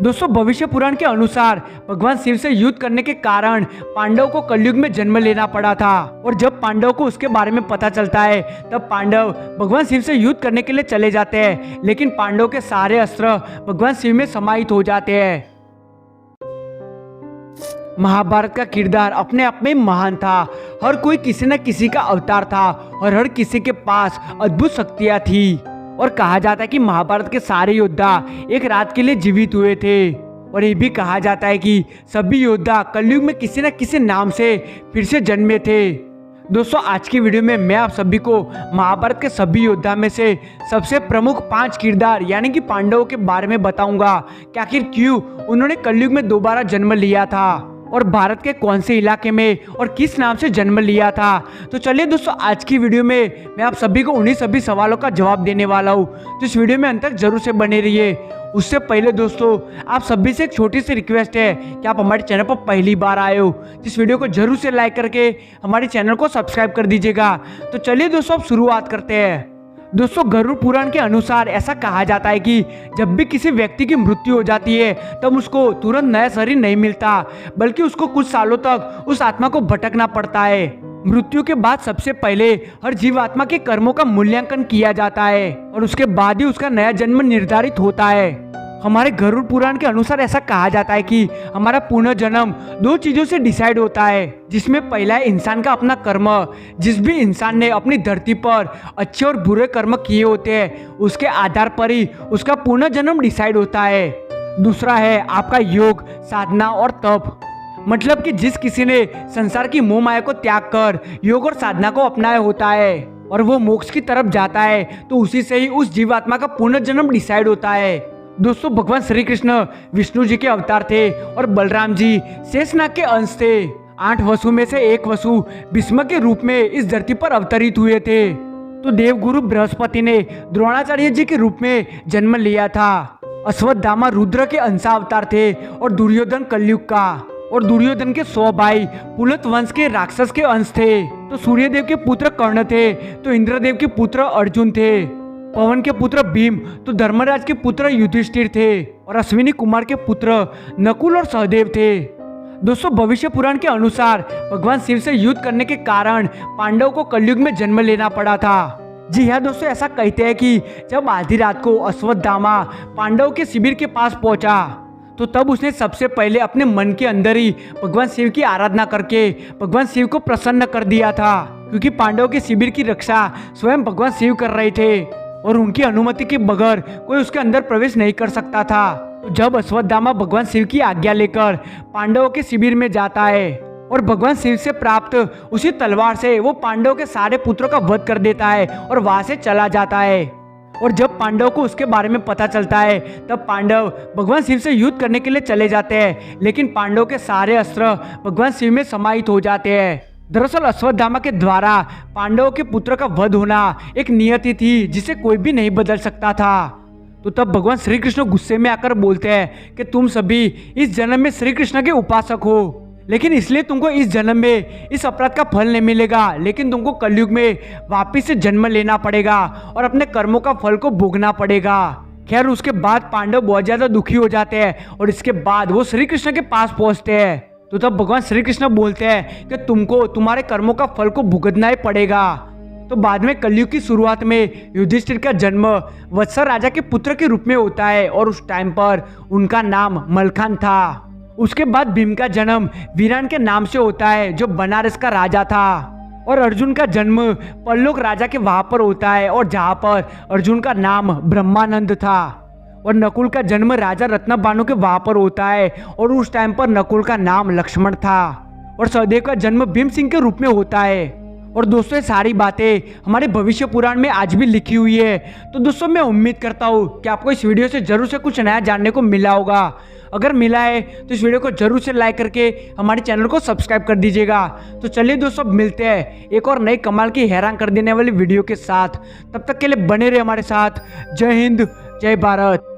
दोस्तों भविष्य पुराण के अनुसार भगवान शिव से युद्ध करने के कारण पांडव को कलयुग में जन्म लेना पड़ा था। और जब पांडव को उसके बारे में पता चलता है तब पांडव भगवान शिव से युद्ध करने के लिए चले जाते हैं, लेकिन पांडव के सारे अस्त्र भगवान शिव में समाहित हो जाते हैं। महाभारत का किरदार अपने आप में महान था। हर कोई किसी न किसी का अवतार था और हर किसी के पास अद्भुत शक्तियां थी। और कहा जाता है कि महाभारत के सारे योद्धा एक रात के लिए जीवित हुए थे। और ये भी कहा जाता है कि सभी योद्धा कलयुग में किसी न किसी नाम से फिर से जन्मे थे। दोस्तों आज की वीडियो में मैं आप सभी को महाभारत के सभी योद्धा में से सबसे प्रमुख 5 किरदार यानी कि पांडवों के बारे में बताऊंगा कि आखिर क्यों उन्होंने कलयुग में दोबारा जन्म लिया था और भारत के कौन से इलाके में और किस नाम से जन्म लिया था। तो चलिए दोस्तों आज की वीडियो में मैं आप सभी को उन्हीं सभी सवालों का जवाब देने वाला हूँ, तो इस वीडियो में अंत तक जरूर से बने रहिए। उससे पहले दोस्तों आप सभी से एक छोटी सी रिक्वेस्ट है कि आप हमारे चैनल पर पहली बार आए हो तो इस वीडियो को जरूर से लाइक करके हमारे चैनल को सब्सक्राइब कर दीजिएगा। तो चलिए दोस्तों अब शुरुआत करते हैं। दोस्तों गरुड़ पुराण के अनुसार ऐसा कहा जाता है कि जब भी किसी व्यक्ति की मृत्यु हो जाती है तब उसको तुरंत नया शरीर नहीं मिलता, बल्कि उसको कुछ सालों तक उस आत्मा को भटकना पड़ता है। मृत्यु के बाद सबसे पहले हर जीवात्मा के कर्मों का मूल्यांकन किया जाता है और उसके बाद ही उसका नया जन्म निर्धारित होता है। हमारे गरुड़ पुराण के अनुसार ऐसा कहा जाता है कि हमारा पुनर्जन्म 2 चीजों से डिसाइड होता है, जिसमें पहला है इंसान का अपना कर्म। जिस भी इंसान ने अपनी धरती पर अच्छे और बुरे कर्म किए होते हैं उसके आधार पर ही उसका पुनर्जन्म डिसाइड होता है। दूसरा है आपका योग, साधना और तप। मतलब कि जिस किसी ने संसार की मोह माया को त्याग कर योग और साधना को अपनाया होता है और वो मोक्ष की तरफ जाता है तो उसी से ही उस जीवात्मा का पुनर्जन्म डिसाइड होता है। दोस्तों भगवान श्री कृष्ण विष्णु जी के अवतार थे और बलराम जी शेषनाग के अंश थे। 8 वसु में से एक वसु भीष्म के रूप में इस धरती पर अवतरित हुए थे। तो देवगुरु बृहस्पति ने द्रोणाचार्य जी के रूप में जन्म लिया था। अश्वत्थामा रुद्र के अंशा अवतार थे और दुर्योधन कलयुग का। और दुर्योधन के 100 भाई पुलत वंश के राक्षस के अंश थे। तो सूर्यदेव के पुत्र कर्ण थे, तो इंद्रदेव के पुत्र अर्जुन थे। पवन के पुत्र भीम तो धर्मराज के पुत्र युधिष्ठिर थे और अश्विनी कुमार के पुत्र नकुल और सहदेव थे। दोस्तों भविष्य पुराण के अनुसार भगवान शिव से युद्ध करने के कारण पांडव को कलयुग में जन्म लेना पड़ा था। जी हाँ दोस्तों, ऐसा कहते हैं कि जब आधी रात को अश्वत्थामा पांडव के शिविर के पास पहुंचा तो तब उसने सबसे पहले अपने मन के अंदर ही भगवान शिव की आराधना करके भगवान शिव को प्रसन्न कर दिया था, क्योंकि पांडव के शिविर की रक्षा स्वयं भगवान शिव कर रहे थे और उनकी अनुमति के बगैर कोई उसके अंदर प्रवेश नहीं कर सकता था। तो जब अश्वत्थामा भगवान शिव की आज्ञा लेकर पांडवों के शिविर में जाता है और भगवान शिव से प्राप्त उसी तलवार से वो पांडवों के सारे पुत्रों का वध कर देता है और वहां से चला जाता है। और जब पांडव को उसके बारे में पता चलता है तब पांडव भगवान शिव से युद्ध करने के लिए चले जाते हैं, लेकिन पांडव के सारे अस्त्र भगवान शिव में समाहित हो जाते हैं। दरअसल अश्वत्थामा के द्वारा पांडवों के पुत्र का वध होना एक नियति थी जिसे कोई भी नहीं बदल सकता था। तो तब भगवान श्री कृष्ण गुस्से में आकर बोलते हैं कि तुम सभी इस जन्म में श्री कृष्ण के उपासक हो, लेकिन इसलिए तुमको इस जन्म में इस अपराध का फल नहीं मिलेगा, लेकिन तुमको कलयुग में वापिस से जन्म लेना पड़ेगा और अपने कर्मों का फल को भोगना पड़ेगा। खैर उसके बाद पांडव बहुत ज्यादा दुखी हो जाते हैं और इसके बाद वो श्री कृष्ण के पास पहुंचते हैं। तो तब भगवान श्री कृष्ण बोलते हैं कि तुमको तुम्हारे कर्मों का फल को भुगतना ही पड़ेगा। तो बाद में कलयुग की शुरुआत में युधिष्ठिर का जन्म वत्सर राजा के पुत्र के रूप में होता है और उस टाइम पर उनका नाम मलखान था। उसके बाद भीम का जन्म वीरान के नाम से होता है जो बनारस का राजा था। और अर्जुन का जन्म पल्लोक राजा के वहां पर होता है और जहां पर अर्जुन का नाम ब्रह्मानंद था। और नकुल का जन्म राजा रत्नबानु के वहां पर होता है और उस टाइम पर नकुल का नाम लक्ष्मण था। और सहदेव का जन्म भीम सिंह के रूप में होता है। और दोस्तों ये सारी बातें हमारे भविष्य पुराण में आज भी लिखी हुई है। तो दोस्तों मैं उम्मीद करता हूँ कि आपको इस वीडियो से जरूर से कुछ नया जानने को मिला होगा। अगर मिला है तो इस वीडियो को जरूर से लाइक करके हमारे चैनल को सब्सक्राइब कर दीजिएगा। तो चलिए दोस्तों मिलते हैं एक और नई कमाल की हैरान कर देने वाली वीडियो के साथ। तब तक के लिए बने रहे हमारे साथ। जय हिंद, जय भारत।